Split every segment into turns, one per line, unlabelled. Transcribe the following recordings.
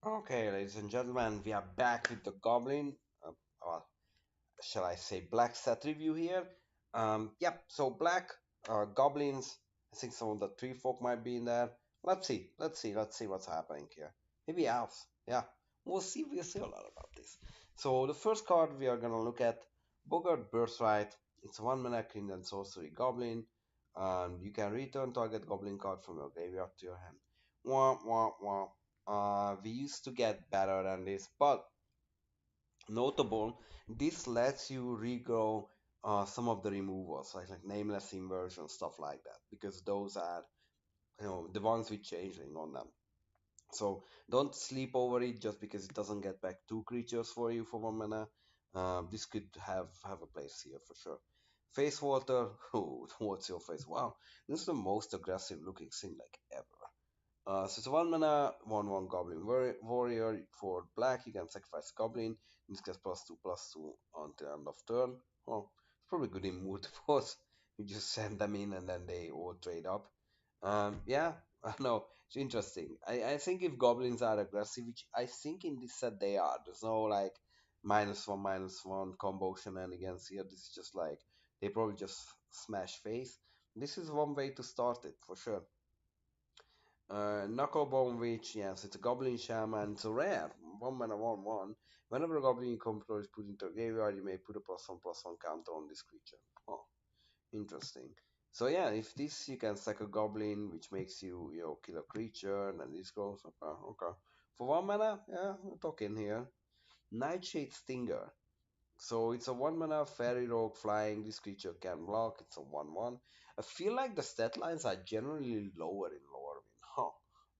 Okay, ladies and gentlemen, we are back with the Goblin, or shall I say Black set review here. Yep, so Black, Goblins, I think some of the tree folk might be in there. Let's see what's happening here. Maybe elves, yeah. We'll see a lot about this. So the first card we are gonna look at, Bogart Birthright. It's a 1 mana King and Sorcery Goblin, and you can return target Goblin card from your graveyard to your hand. Wah, wah, wah. We used to get better than this, but notable, this lets you regrow some of the removals, like nameless inversion, stuff like that, because those are the ones with changeling on them. So don't sleep over it just because it doesn't get back two creatures for you for 1 mana. This could have a place here for sure. Face Walter, oh, what's your face? Wow, this is the most aggressive looking thing like ever. So it's a 1 mana, 1/1 Goblin Warrior for black. You can sacrifice Goblin. In this case, +2/+2 until end of turn. Oh, it's probably good in mood force. You just send them in and then they all trade up. Yeah, I know. It's interesting. I think if Goblins are aggressive, which I think in this set they are, there's no like -1/-1 combo shenanigans here. This is just like they probably just smash face. This is one way to start it for sure. Knucklebone Witch, yes, it's a Goblin Shaman. It's a rare, 1 mana, 1/1. Whenever a Goblin you control is put into a graveyard, you may put a +1/+1 counter on this creature. Oh, interesting. So yeah, if this you can sack a Goblin, which makes you kill a creature, and then this goes. Okay, okay. For 1 mana, yeah, we're talking here. Nightshade Stinger. So it's a 1 mana fairy rogue flying. This creature can block. It's a 1/1. I feel like the stat lines are generally lower in Lorwyn. Huh.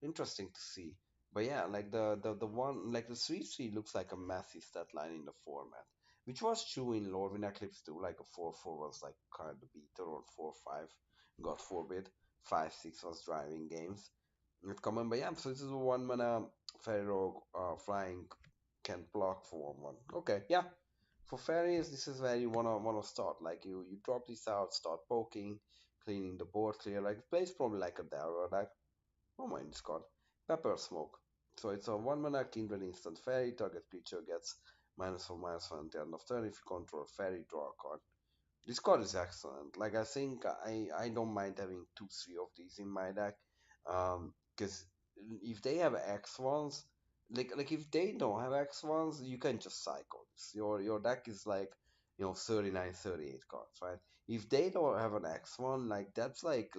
Interesting to see. But yeah, like the one like the 3/3 looks like a massive stat line in the format. Which was true in Lorwyn Eclipse too, like a 4/4 was like kind of beater or 4/5, God forbid. 5/6 was driving games. Not common, but yeah, so this is a 1 mana fairy rogue flying can block for 1/1. Okay, yeah, for fairies, this is where you wanna start. Like you drop this out, start poking, cleaning the board clear. Like it plays probably like a Delver deck. Oh my, it's called Pepper Smoke. So it's a 1 mana kindred instant fairy. Target creature gets -1/-1 until end of turn. If you control fairy, draw a card. This card is excellent. Like I think I don't mind having 2, 3 of these in my deck. Because if they have X ones, like if they don't have X ones, you can just cycle this. Your deck is like 39, 38 cards, right? If they don't have an X one, like that's like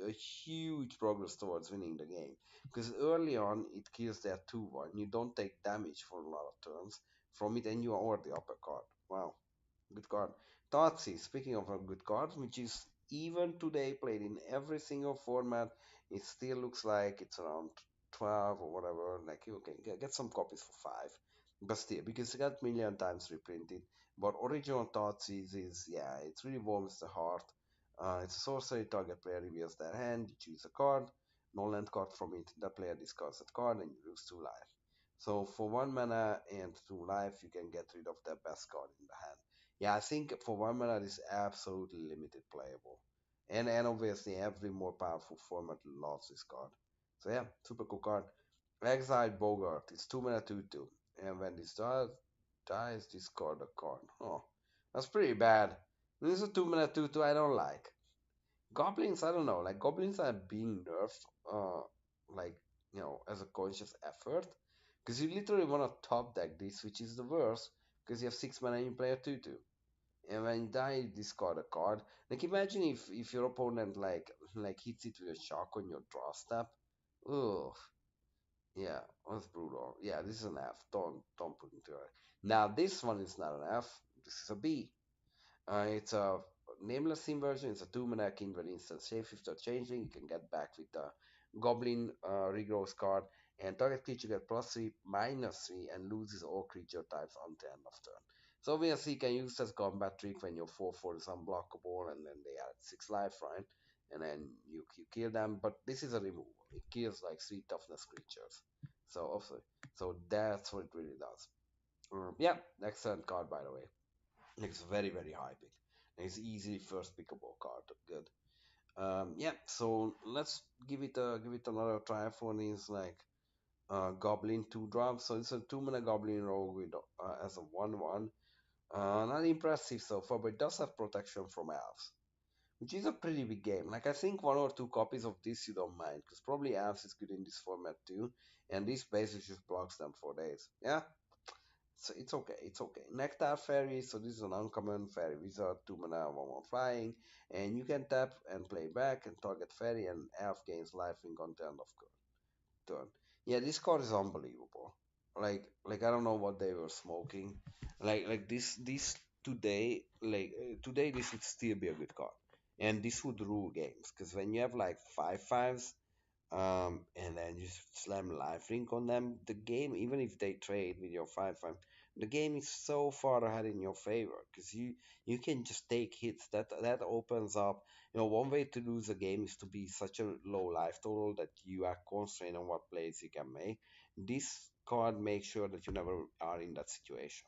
a huge progress towards winning the game. Because early on it kills their 2/1. You don't take damage for a lot of turns from it, and you are already up a card. Wow, good card. Tatsi, speaking of a good card, which is even today played in every single format, it still looks like it's around 12 or whatever. Like you can get some copies for 5. But still, because it got million times reprinted. But original Tatsi is, yeah, it really warms the heart. It's a sorcery, target player reveals their hand, you choose a card, no land card from it, the player discards that card, and you lose 2 life. So for 1 mana and 2 life, you can get rid of the best card in the hand. Yeah, I think for 1 mana this is absolutely limited playable. And obviously every more powerful format loves this card. So yeah, super cool card. Exiled Bogart. It's 2 mana 2/2. And when this dies, discard a card. Oh, that's pretty bad. This is a 2 mana 2/2 I don't like. Goblins, I don't know. Like goblins are being nerfed like as a conscious effort. Because you literally want to top deck this, which is the worst, because you have 6 mana and you play a 2/2. And when you die, you discard a card. Like imagine if your opponent like hits it with a shock on your draw step. Ugh. Yeah, that's brutal. Yeah, this is an F. Don't put into it. Now this one is not an F. This is a B. It's a nameless inversion. It's a 2 mana kindred instant shapeshifter changing. You can get back with the Goblin regrowth card, and target creature gets +3/-3 and loses all creature types until end of turn. So obviously you can use this as combat trick when your 4/4 is unblockable and then they are at 6 life, right? And then you kill them. But this is a removal. It kills like 3 toughness creatures. So that's what it really does. Yeah, excellent card by the way. It's very very high pick. It's easily first pickable card. Good. Yeah. So let's give it another try for these. Like Goblin 2 drop. So it's a 2 mana Goblin Rogue with, as a 1/1. Not impressive so far, but it does have protection from elves, which is a pretty big game. Like, I think one or two copies of this you don't mind, because probably elves is good in this format too, and this basically just blocks them for days. Yeah, so it's okay, it's okay. Nectar Fairy, so this is an uncommon fairy wizard, 2 mana, 1/1 flying, and you can tap and play back and target fairy, and elf gains lifelink on the end of turn. Yeah, this card is unbelievable. Like I don't know what they were smoking. Like this today, today this would still be a good card, and this would rule games because when you have like 5/5s, and then you slam lifelink on them, the game, even if they trade with your 5/5, the game is so far ahead in your favor because you can just take hits. That opens up. One way to lose a game is to be such a low life total that you are constrained on what plays you can make. This card makes sure that you never are in that situation.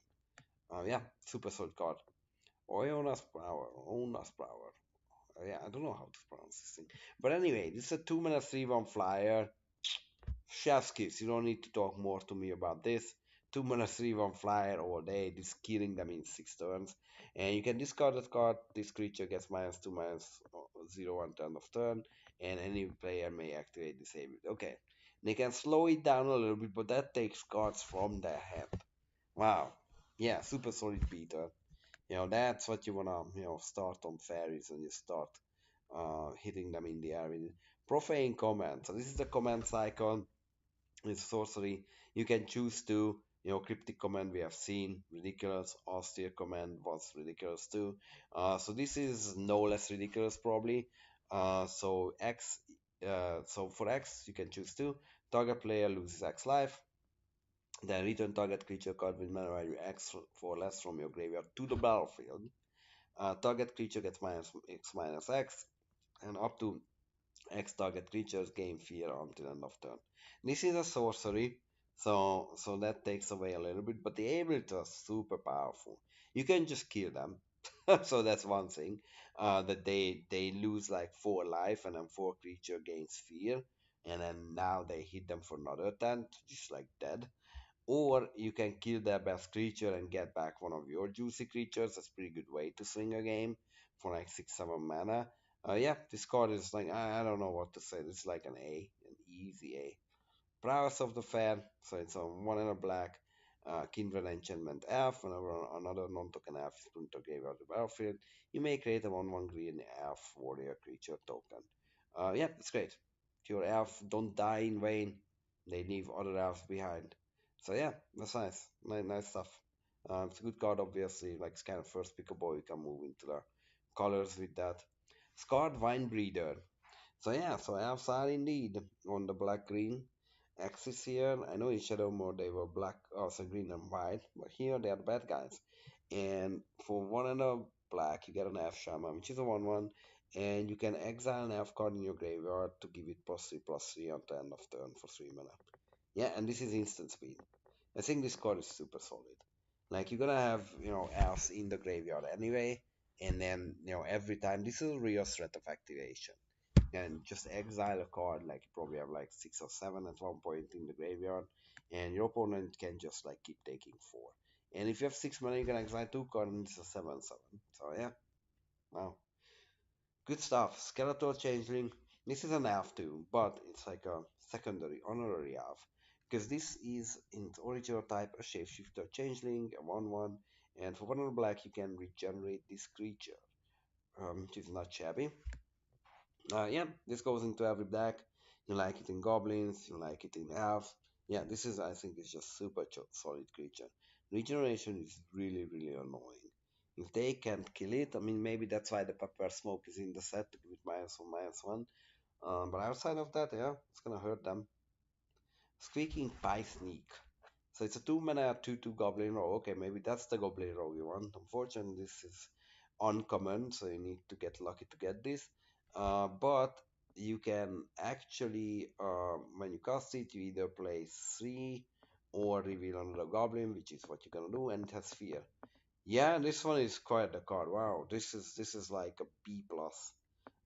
Yeah, super solid card. Oyona's power, Ona's power. Yeah, I don't know how to pronounce this thing. But anyway, this is a 2 mana 3/1 flyer. Chef's kiss. You don't need to talk more to me about this. 2 mana 3/1 flyer all day. This killing them in 6 turns. And you can discard that card. This creature gets -2 -0 on turn of turn. And any player may activate disable it. Okay. They can slow it down a little bit, but that takes cards from their hand. Wow. Yeah, super solid beater. That's what you wanna, start on fairies and you start hitting them in the air with profane command. So this is the commands icon. It's sorcery. You can choose to, cryptic command we have seen, ridiculous. Austere command was ridiculous too. So this is no less ridiculous probably. So for X you can choose to target player loses X life. Then return target creature card with mana value X for less from your graveyard to the battlefield. Target creature gets -X, and up to X target creatures gain fear until end of turn. This is a sorcery, so that takes away a little bit, but the abilities are super powerful. You can just kill them, so that's one thing. That they lose like 4 life, and then 4 creature gains fear, and then now they hit them for another 10, just like dead. Or you can kill their best creature and get back one of your juicy creatures. That's a pretty good way to swing a game for like 6-7 mana. Yeah, this card is like, I don't know what to say. It's like an easy A. Prowess of the Fair, so it's a 1 and a black, Kindred Enchantment elf. Whenever another non-token elf is put into graveyard the battlefield, you may create a 1/1 green elf warrior creature token. Yeah, it's great. Your elf don't die in vain, they leave other elves behind. So yeah, that's nice. Nice stuff. It's a good card, obviously. Like, it's kind of first pickable. You can move into the colors with that. Scarred Vine Breeder. So yeah, so elves are indeed on the black green axis here. I know in Shadow mode they were black, also green and white, but here they are the bad guys. And for 1 and a black, you get an elf shaman, which is a 1/1, and you can exile an elf card in your graveyard to give it +3/+3 on the end of turn for 3 mana. Yeah, and this is instant speed. I think this card is super solid. Like, you're gonna have, elves in the graveyard anyway, and then, every time this is a real threat of activation. And just exile a card, like you probably have like 6 or 7 at one point in the graveyard, and your opponent can just like keep taking 4. And if you have 6 mana, you can exile 2 cards, and it's a 7/7. So yeah, wow, good stuff. Skeletal Changeling. This is an elf too, but it's like a secondary honorary elf. Because this is in its original type a shapeshifter changeling, a 1/1, and for 1 and a black you can regenerate this creature, which is not shabby. Yeah, this goes into every black. You like it in goblins, you like it in elves. Yeah, this is, I think, is just super solid creature. Regeneration is really, really annoying. If they can't kill it, I mean, maybe that's why the pepper smoke is in the set with -1/-1. But outside of that, yeah, it's gonna hurt them. Squeaking Pie Sneak. So it's a 2 mana 2/2 Goblin Rogue. Okay, maybe that's the Goblin Rogue you want. Unfortunately, this is uncommon, so you need to get lucky to get this. But you can actually, when you cast it, you either play 3 or reveal another Goblin, which is what you're gonna do, and it has Fear. Yeah, this one is quite a card. Wow, this is like a B plus.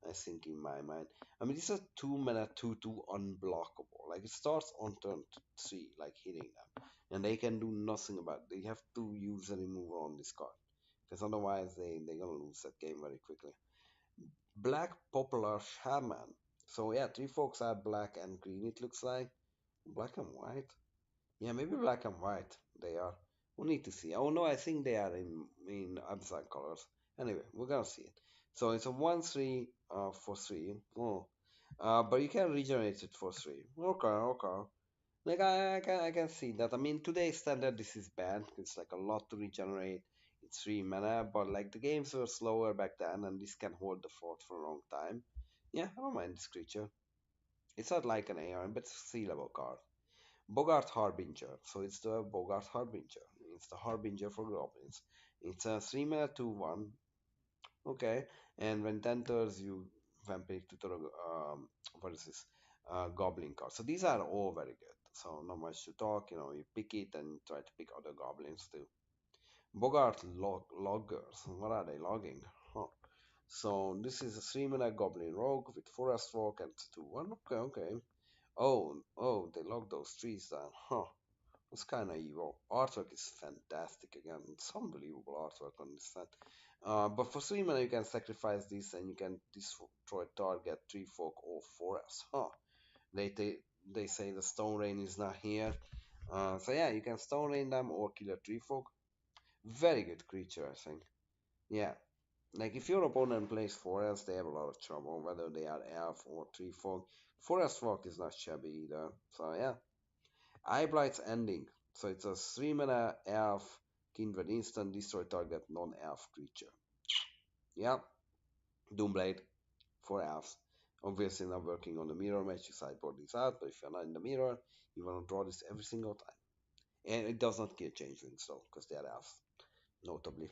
I think in my mind. I mean, this is 2 mana 2/2 unblockable. Like it starts on turn three, like hitting them, and they can do nothing about it. They have to use a removal on this card because otherwise they're gonna lose that game very quickly. Black Popular Shaman. So yeah, three folks are black and green. It looks like black and white. Yeah, maybe black and white. They are. We need to see. Oh no, I think they are in outside colors. Anyway, we're gonna see it. So it's a 1/3 for three. Oh, but you can regenerate it for three. Okay, okay. Like I can see that. I mean, today's standard this is bad. It's like a lot to regenerate. It's 3 mana, but like the games were slower back then, and this can hold the fort for a long time. Yeah, I don't mind this creature. It's not like an AR, but it's a sea level card. Bogart Harbinger. So it's the Bogart Harbinger. It's the Harbinger for goblins. It's a 3 mana 2/1. Okay. And when it enters, you vampire tutor what is this? Goblin card. So these are all very good. So not much to talk, you pick it and try to pick other goblins too. Bogart loggers. What are they logging? Huh. So this is a 3 mana goblin rogue with forest walk and 2/1. Okay, okay. Oh, they logged those trees down. Huh. It's kind of evil. Artwork is fantastic again. It's unbelievable artwork on this set. But for 3 mana, you can sacrifice this and you can destroy target tree folk or forest. Huh. They say the stone rain is not here. So yeah, you can stone rain them or kill a tree folk. Very good creature, I think. Yeah. Like if your opponent plays forest, they have a lot of trouble, whether they are elf or tree folk. Forest folk is not shabby either. So yeah. Eyeblight's Ending. So it's a 3 mana elf kindred instant destroy target non-elf creature. Yeah, Doomblade for elves. Obviously not working on the mirror match, you sideboard this out, but if you're not in the mirror, you want to draw this every single time. And it does not kill changelings though, because they are elves, notably.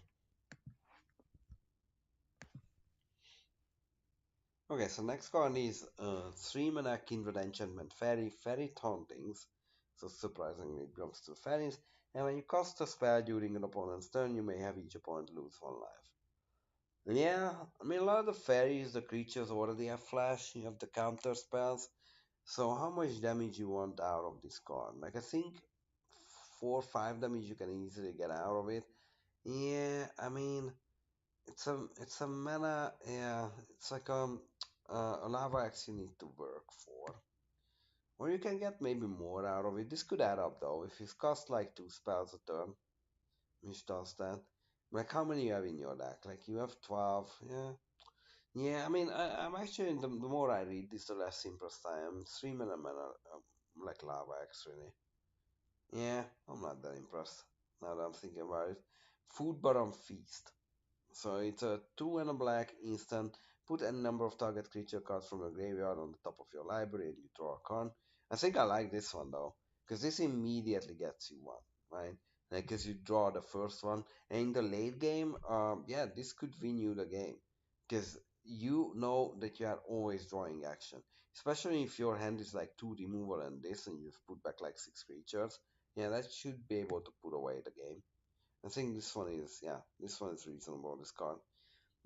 Okay, so next card is 3 mana kindred enchantment fairy, fairy tauntings. So surprisingly it belongs to fairies. And when you cast a spell during an opponent's turn, you may have each opponent lose 1 life. Yeah, I mean, a lot of the fairies, the creatures already have flash, you have the counter spells. So, how much damage you want out of this card? Like, I think 4 or 5 damage you can easily get out of it. Yeah, I mean, it's a mana, yeah, it's like a lava axe you need to work for. Or you can get maybe more out of it. This could add up though. If you cast like 2 spells a turn, which does that. Like, how many you have in your deck? Like, you have 12, yeah. Yeah, I mean, I'm actually the more I read this, the less impressed I am. 3 mana, like lava X, really. Yeah, I'm not that impressed now that I'm thinking about it. Food Bottom Feast. So it's a 2 and a black instant. Put any number of target creature cards from your graveyard on the top of your library and you draw a card. I think I like this one though, because this immediately gets you one, right? Like, because you draw the first one, and in the late game, yeah, this could win you the game, because you know that you are always drawing action, especially if your hand is like two removal and this, and you've put back like 6 creatures. Yeah, that should be able to put away the game. I think this one is reasonable, this card.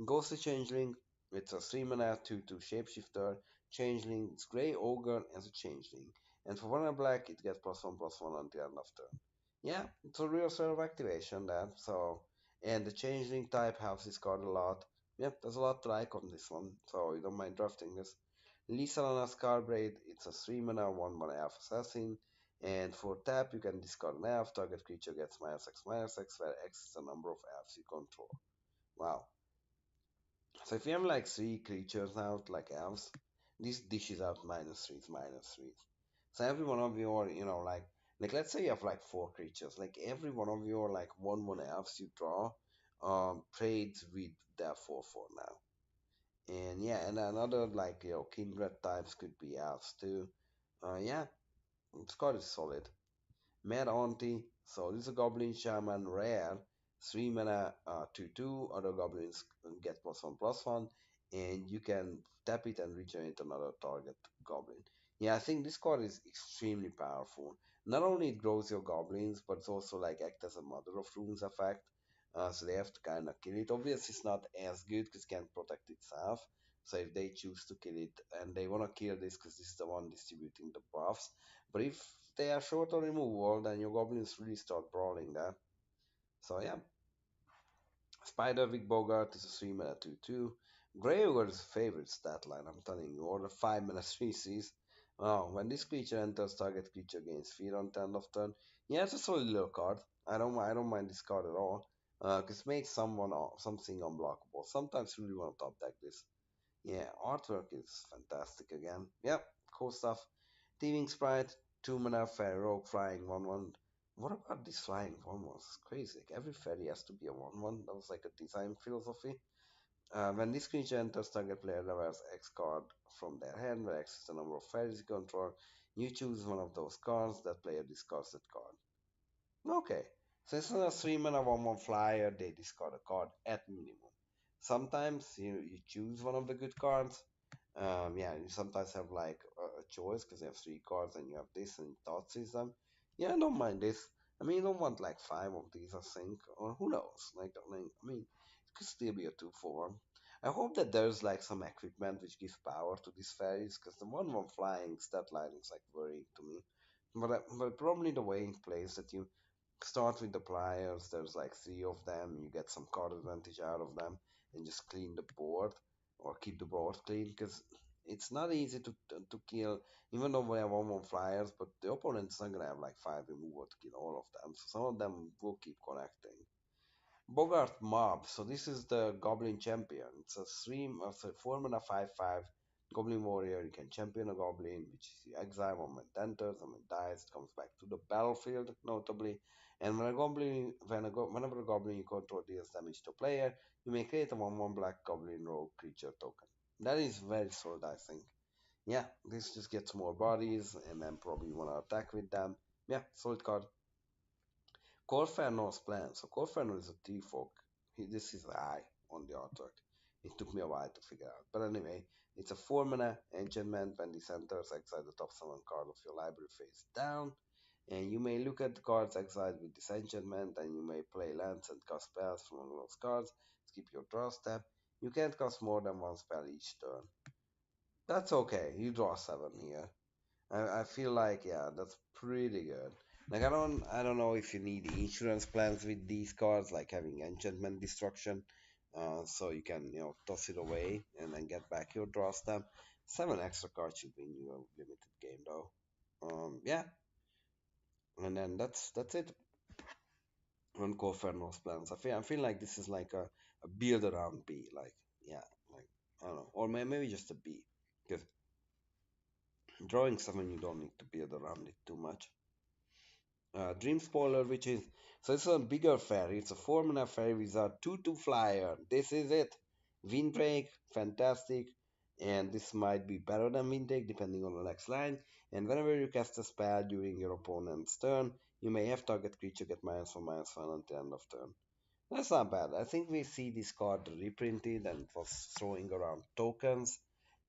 Ghostly Changeling, it's a 3 mana 2/2 shapeshifter. Changeling, it's Grey Ogre as a changeling. And for 1 and a black, it gets +1/+1 until end of turn. Yeah, it's a real sort of activation that. So, and the changeling type helps this card a lot. Yep, there's a lot to like on this one, so you don't mind drafting this. Lysalana Scarbraid, it's a 3 mana 1/1 elf assassin. And for tap, you can discard an elf. Target creature gets -X/-X, where X is the number of elves you control. Wow. So if you have like 3 creatures out, like elves, this dishes out -3s, -3s. So every one of your, like let's say you have like 4 creatures, like every one of your like 1/1 elves you draw, trades with their 4/4 now. And yeah, and another like kindred types could be elves too. Yeah, this card is solid. Mad Auntie. So this is a Goblin Shaman rare. 3 mana 2/2. Other goblins get +1/+1. And you can tap it and regenerate another target goblin. Yeah, I think this card is extremely powerful. Not only it grows your goblins, but it's also like act as a Mother of Runes effect. So they have to kind of kill it. Obviously, it's not as good because it can't protect itself. So if they choose to kill it and they want to kill this because this is the one distributing the buffs, but if they are short on removal, then your goblins really start brawling there. So yeah, Spider with Bogart is a 3 mana 2/2. Graveguard's favorite stat line, I'm telling you, or the 5 mana 3/6. Oh, when this creature enters, target creature gains fear on end of turn. Yeah, it's a solid little card. I don't mind this card at all. Cause it makes something unblockable. Sometimes you really want to top deck this. Yeah, artwork is fantastic again. Yep, cool stuff. Thieving Sprite, 2 mana, fairy rogue, flying 1/1. What about this flying 1/1? It's crazy. Like every fairy has to be a 1/1. That was like a design philosophy. When this creature enters, target player reveals X card from their hand, where X is the number of fairies you control. You choose one of those cards, that player discards that card. Okay, so instead of 3 mana 1/1 flyer, they discard a card at minimum. Sometimes you choose one of the good cards. Yeah, you sometimes have like a choice because you have 3 cards and you have this and thought system. Yeah, I don't mind this. I mean, you don't want like 5 of these, I think, or who knows? I mean, it could still be a 2/1. I hope that there's like some equipment which gives power to these fairies because the 1/1 flying stat line is like worrying to me. But probably the way it plays that you start with the pliers. There's like 3 of them. You get some card advantage out of them and just clean the board or keep the board clean because it's not easy to kill. Even though we have 1/1 flyers, but the opponent's not gonna have like 5 removal to kill all of them. So some of them will keep connecting. Bogart Mob. So this is the Goblin Champion. It's a 4 mana 5/5 Goblin Warrior. You can champion a Goblin, which is you exile when it enters, and when it dies, it comes back to the battlefield, notably. And whenever a Goblin you control deals damage to a player, you may create a 1/1 Black Goblin Rogue creature token. That is very solid, I think. Yeah, this just gets more bodies, and then probably you want to attack with them. Yeah, solid card. Corferno's plan. So Corferno is a T-folk. This is the eye on the artwork. It took me a while to figure out. But anyway, it's a 4 mana enchantment. When this enters, exile the top 7 card of your library face down. And you may look at the cards exiled with this enchantment, and you may play lands and cast spells from one of those cards. Skip your draw step. You can't cast more than one spell each turn. That's okay. You draw 7 here. I feel like yeah, that's pretty good. Like I don't know if you need insurance plans with these cards, like having enchantment destruction, so you can toss it away and then get back your draw stamp. 7 extra cards should win you a limited game though. Yeah, and then that's it on Coferno's plans. I feel like this is like a build around B, like yeah, like I don't know, or maybe just a B, because drawing 7 you don't need to build around it too much. Dream Spoiler, which is so it's a bigger fairy. It's a 4 mana fairy wizard, 2/2 flyer. This is it. Windbreak, fantastic, and this might be better than Windbreak depending on the next line. And whenever you cast a spell during your opponent's turn, you may have target creature get -1/-1 until end of turn. That's not bad. I think we see this card reprinted and it was throwing around tokens.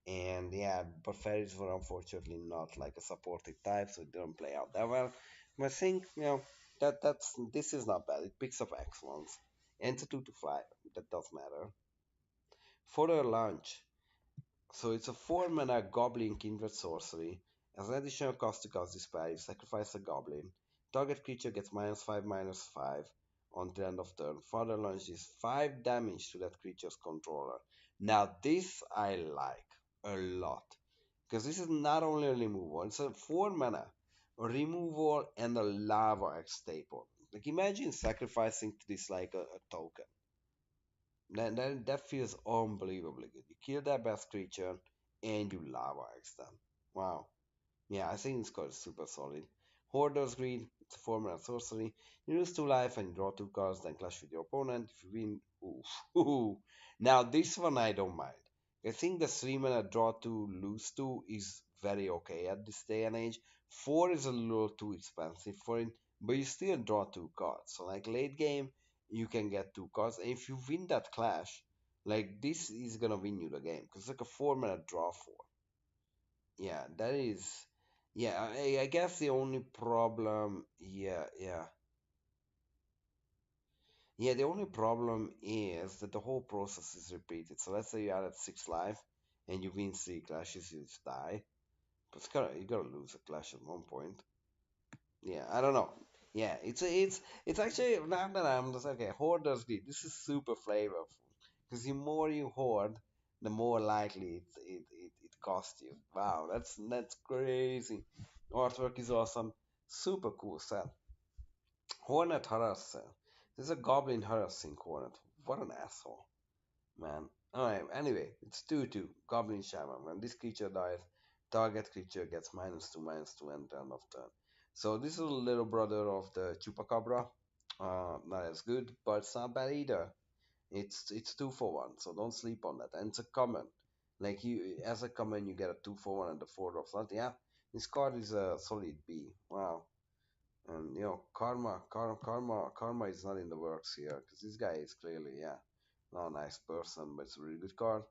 And yeah, but fairies were unfortunately not like a supportive type, so it didn't play out that well. But I think that's this is not bad. It picks up excellence, and it's a 2/2 fly. That does matter. Further launch. So it's a 4 mana Goblin Kindred sorcery. As an additional cost to cast this spell, you sacrifice a Goblin. Target creature gets -5/-5 on the end of turn. Further launch is 5 damage to that creature's controller. Now this I like a lot. Because this is not only a removal, it's a 4 mana removal and a lava X staple. Like imagine sacrificing to this like a token. That feels unbelievably good. You kill that best creature and you lava X them. Wow. Yeah, I think this card is super solid. Hoarder's Greed, it's a 4 mana sorcery. You lose 2 life and draw 2 cards, then clash with your opponent. If you win, oof. Now, this one I don't mind. I think the 3 mana draw 2, lose 2 is very okay at this day and age. 4 is a little too expensive for it, but you still draw 2 cards. So, like late game, you can get 2 cards. And if you win that clash, like this is gonna win you the game because it's like a 4 mana draw 4. Yeah, that is. Yeah, I guess the only problem. Yeah, the only problem is that the whole process is repeated. So let's say you are at 6 life. and you win three clashes, you just die. But you gotta lose a clash at one point. Yeah, I don't know. Yeah, it's actually now that I'm just okay. Hoarders beat. This is super flavorful because the more you hoard, the more likely it costs you. Wow, that's crazy. Artwork is awesome. Super cool set. Hornet harassing. There's a goblin harassing Hornet. What an asshole, man. Alright, anyway, it's 2-2. Goblin Shaman. When this creature dies, target creature gets -2/-2 and turn of turn. So this is a little brother of the Chupacabra. Not as good, but it's not bad either. It's 2 for 1, so don't sleep on that. And it's a common. Like you as a common you get a 2 for 1 and the 4 of that. Yeah. This card is a solid B. Wow. And karma is not in the works here because this guy is clearly, yeah, not a nice person, but it's a really good card.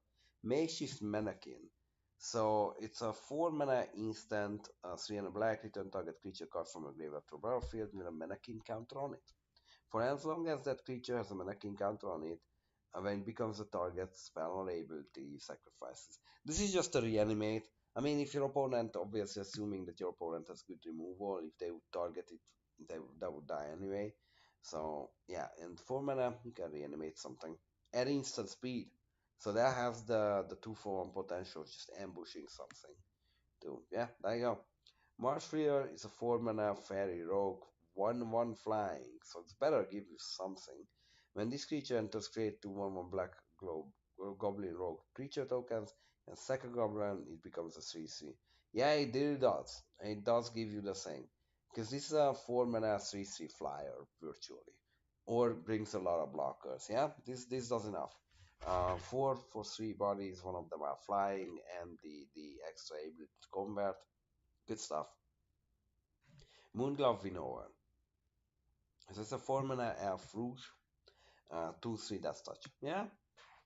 Makeshift Mannequin. So it's a 4 mana instant, 3 and a black, return target creature card from a graveyard to a battlefield with a mannequin counter on it. For as long as that creature has a mannequin counter on it, when it becomes a target spell or ability, sacrifices. This is just a reanimate. I mean, if your opponent, obviously assuming that your opponent has good removal, if they would target it, that would die anyway. So yeah, and 4 mana you can reanimate something at instant speed. So that has the 2 for 1 potential, of just ambushing something. Too. Yeah, there you go. Marshfear is a 4 mana fairy rogue, 1/1 flying, so it's better give you something. When this creature enters, create 2/1 black globe goblin rogue creature tokens and sack a goblin, it becomes a 3/3. Yeah, it really does. It does give you the same. Because this is a 4 mana 3/3 flyer virtually. Or brings a lot of blockers. Yeah, this does enough. 4 for 3 bodies, one of them are flying, and the extra ability to combat. Good stuff. Moonglove Winnower. So it's a 4 mana elf rouge. 2/3 Death Touch. Yeah,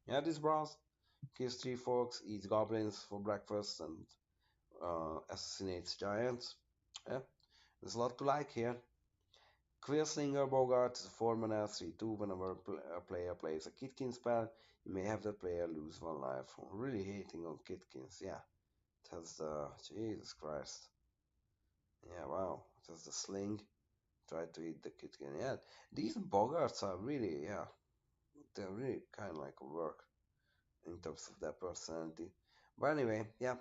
yeah, this bros. Kills 3 folks, eats goblins for breakfast, and assassinates giants. Yeah, there's a lot to like here. Quillslinger Bogart is a 4 mana 3/2. Whenever a player plays a Kitkin spell, you may have the player lose 1 life. I'm really hating on Kitkins. Yeah, it has the. Jesus Christ. Yeah, wow. It has the sling. Try to eat the Kitkin. Yeah, these Bogarts are really, yeah, they're really kind of like work in terms of their personality. But anyway, yeah,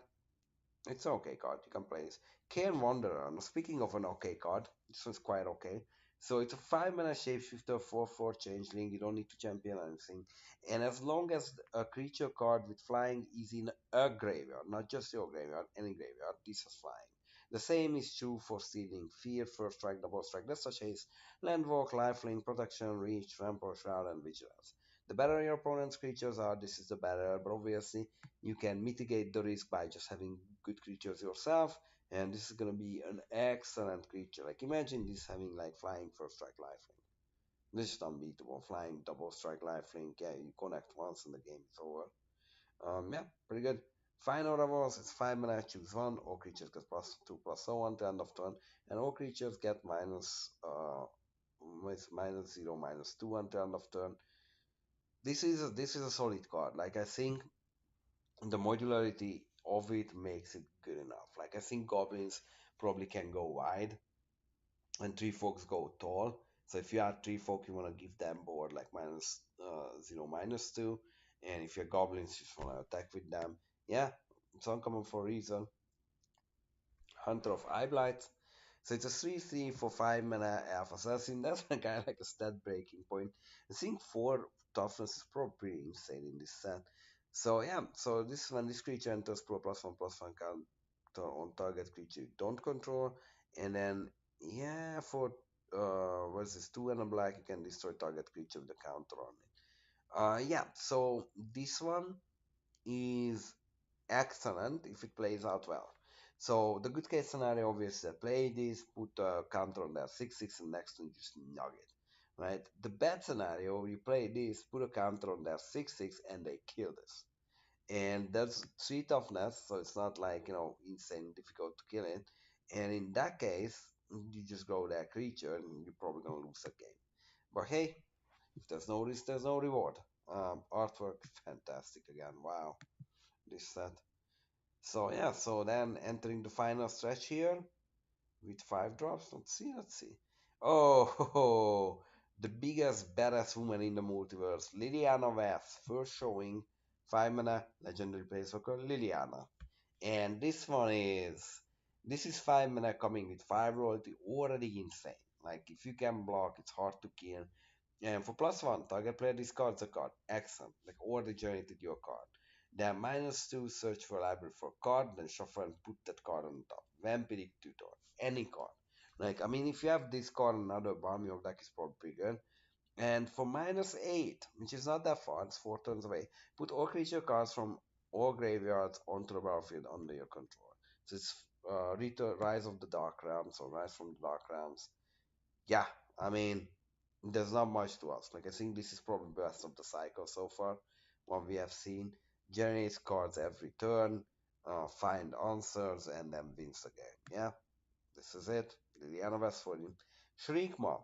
it's an okay card. You can play this. Cairn Wanderer. Now, speaking of an okay card, this one's quite okay. So it's a 5 mana shapeshifter, 4/4 changeling. You don't need to champion anything. And as long as a creature card with flying is in a graveyard, not just your graveyard, any graveyard, this is flying. The same is true for stealing fear, first strike, double strike, that's such as landwalk, lifelink, protection, reach, trample, shroud, and vigilance. The better your opponent's creatures are, this is the better, but obviously you can mitigate the risk by just having good creatures yourself, and this is gonna be an excellent creature. Like imagine this having like flying first strike lifelink. This is unbeatable. Flying double strike lifelink. Yeah, you connect once and the game is over. Yeah, pretty good. Final levels, it's 5 mana, choose one. All creatures get +2/+01 to end of turn, and all creatures get with -0, -2 until end of turn. This is a solid card. Like I think the modularity of it makes it good enough. Like I think goblins probably can go wide, and 3 folks go tall. So if you add 3 folk, you want to give them board like -0, -2, and if you're goblins, you just want to attack with them. Yeah, it's uncommon for a reason. Hunter of Eyeblight. So it's a 3/3 for 5 mana elf assassin. That's kind of like a stat breaking point. I think 4 toughness is probably pretty insane in this set. So yeah, so this when this creature enters pro +1/+1 counter on target creature you don't control, and then yeah, for what's this 2 and a black, you can destroy target creature with the counter on it. Yeah, so this one is excellent if it plays out well. So the good case scenario, obviously, play this, put a counter on their 6/6, and next one just nug it, right? The bad scenario, you play this, put a counter on their 6/6, and they kill this. And that's 3 toughness, so it's not like insane difficult to kill it. And in that case, you just go that creature, and you're probably gonna lose that game. But hey, if there's no risk, there's no reward. Artwork, fantastic again. Wow, this set. So yeah, so then entering the final stretch here with 5 drops. Let's see. Oh, the biggest, baddest woman in the multiverse, Liliana Vess, first showing 5 mana legendary planeswalker Liliana. And this is 5 mana coming with 5 royalty, already insane. Like if you can block, it's hard to kill. And for +1, target player discards a card. Excellent. Like already generated your card. Then -2, search for a library for a card, then shuffle and put that card on top. Vampiric Tutor. Any card. Like, I mean, if you have this card and another bomb, your deck is probably bigger. And for -8, which is not that far, it's 4 turns away, put all creature cards from all graveyards onto the battlefield under your control. So it's Return, Rise of the Dark Realms, or Rise from the Dark Realms. Yeah, I mean, there's not much to us. Like, I think this is probably the best of the cycle so far, what we have seen. Generates cards every turn, find answers, and then wins the game. Yeah, this is it. Liliana Westphalian. Shriekmaw.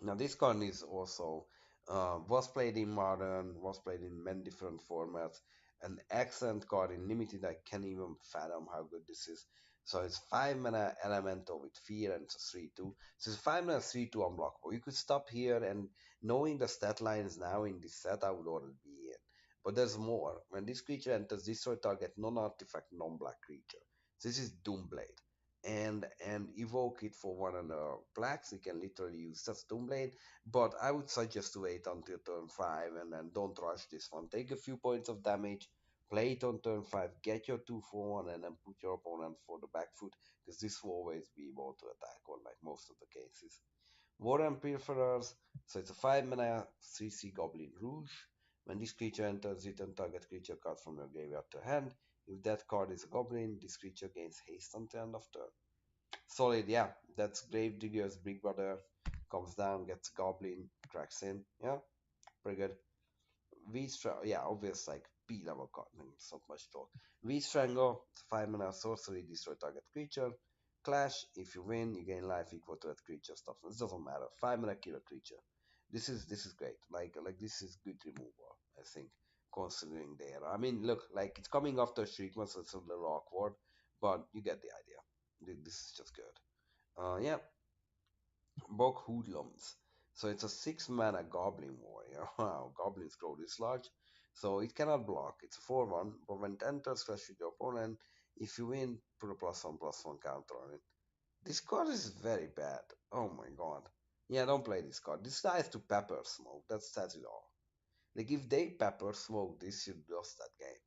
Now, this card is also was played in modern, was played in many different formats. An excellent card in limited. I can't even fathom how good this is. So it's 5 mana elemental with fear, and it's a 3/2. So it's 5 mana 3/2 unblockable. You could stop here, and knowing the stat lines now in this set, I would already be in. But there's more. When this creature enters, destroy target non-artifact, non-black creature. So this is Doomblade and evoke it for 1 and a black, so you can literally use just Doomblade. But I would suggest to wait until turn 5 and then don't rush this one. Take a few points of damage, play it on turn 5, get your 2 for 1, and then put your opponent for the back foot, because this will always be able to attack on like most of the cases. War and Pilferers, so it's a 5 mana 3/3 Goblin Rouge. When this creature enters, return target creature card from your graveyard to hand. If that card is a goblin, this creature gains haste until end of turn. Solid, yeah. That's Gravedigger's big brother. Comes down, gets a goblin, cracks in. Yeah, pretty good. Yeah, obvious like B level card. It's not much talk. V Strangle, 5 mana sorcery, destroy target creature. Clash, if you win, you gain life equal to that creature stuff. It doesn't matter. 5 mana kill a creature. This is great. Like this is good removal, I think, considering there. I mean, look, like it's coming after Shriekman, so it's a little awkward, but you get the idea. This is just good. Yeah, Bog Hoodlums. So it's a 6 mana Goblin Warrior. Wow, Goblins grow this large. So it cannot block. It's a 4/1, but when it enters, clash with your opponent. If you win, put a +1/+1 counter on it. This card is very bad. Oh my god. Yeah, don't play this card. This dies to Pepper Smoke. That's it all. Like if they Pepper Smoke this, you lost that game,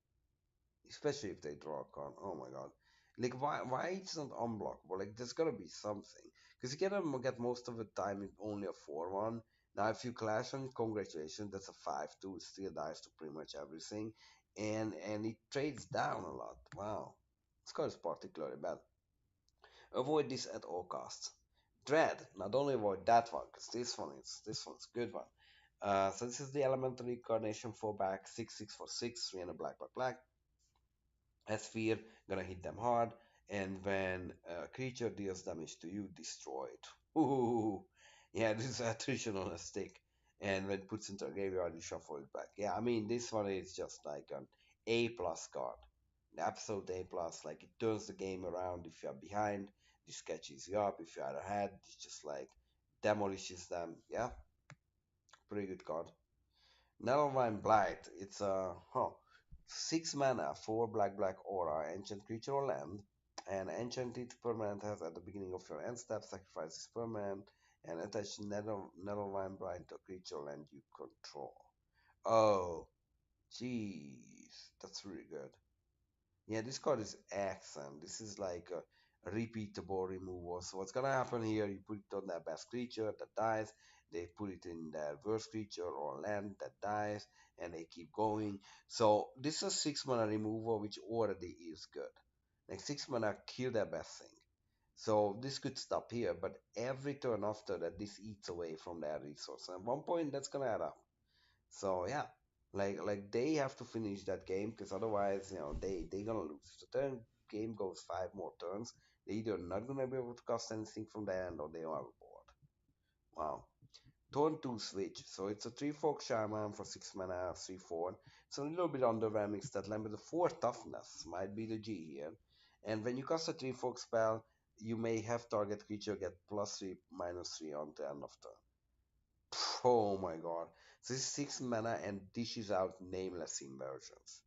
especially if they draw a card. Oh my god. Like why it's not unblockable? Like there's gotta be something. Because you can get most of the time in only a 4/1. Now if you clash on it, congratulations, that's a 5/2. It still dies to pretty much everything. And it trades down a lot. Wow. This card is particularly bad. Avoid this at all costs. Dread, not only avoid that one, because this one's a good one. So this is the elemental reincarnation for back 6/6 for 6, 3 and a black. As fear, gonna hit them hard, and when a creature deals damage to you, destroy it. Ooh, yeah, this is attrition on a stick. And when it puts into a graveyard, you shuffle it back. Yeah, I mean, this one is just like an A plus card. An absolute A plus. Like, it turns the game around if you're behind. This catches you up. If you're ahead, it's just like demolishes them. Yeah, pretty good card. Nethervine Blight. It's a 6 mana, 4 black aura, ancient creature or land. And enchanted permanent has at the beginning of your end step, sacrifice this permanent and attach Nethervine Blight to a creature land you control. Oh, jeez, that's really good. Yeah, this card is excellent. This is like a repeatable removal. So what's gonna happen here? You put it on their best creature that dies. They put it in their worst creature or land that dies, and they keep going. So this is 6 mana removal, which already is good. Like 6 mana kill their best thing. So this could stop here, but every turn after that, this eats away from their resource. And at one point, that's gonna add up. So yeah, like they have to finish that game, because otherwise, they gonna lose. If the game goes 5 more turns, they either not gonna be able to cast anything from the end, or they are bored. Wow. Turn 2 switch. So it's a 3 fork shaman for 6 mana, 3 4. It's a little bit underwhelming stat line, but the 4 toughness might be the G here. And when you cast a 3 fork spell, you may have target creature get +3, -3 on the end of turn. Oh my god. So this is 6 mana and dishes out nameless inversions.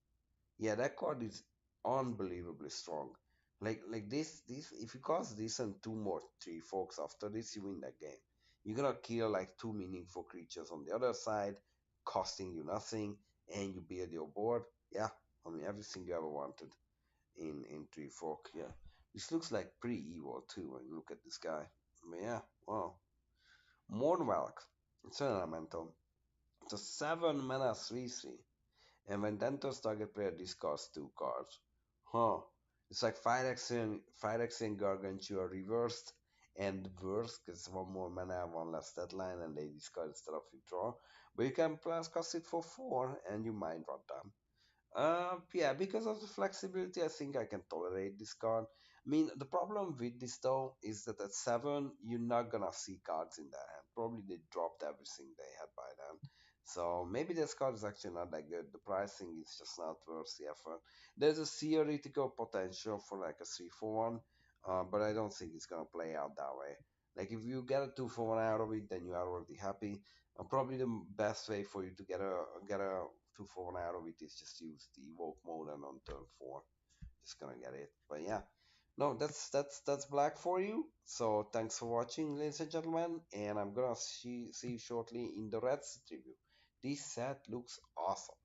Yeah, that card is unbelievably strong. Like this if you cast this and two more three folks after this, you win that game. You're gonna kill like two meaningful creatures on the other side, costing you nothing, and you build your board. Yeah, I mean everything you ever wanted in three folk. Yeah, this looks like pretty evil too when you look at this guy. But yeah, wow. Mornwalk. It's an elemental. It's a 7 mana 3/3. And when Dentos target player discards two cards. Huh. It's like Phyrexian Gargantua reversed and worse because one more mana, one less deadline, and they discard instead of you draw. But you can plus cast it for four and you might run them. Yeah, because of the flexibility, I think I can tolerate this card. I mean, the problem with this though is that at seven, you're not gonna see cards in their hand. Probably they dropped everything they had by then. So maybe this card is actually not that good. The pricing is just not worth the effort. There's a theoretical potential for like a 3 for 1, but I don't think it's gonna play out that way. Like if you get a 2 for 1 out of it, then you are already happy. Probably the best way for you to get a 2 for 1 out of it is just use the evoke mode and on turn four, just gonna get it. But yeah, no, that's black for you. So thanks for watching, ladies and gentlemen, and I'm gonna see you shortly in the red review. This set looks awesome.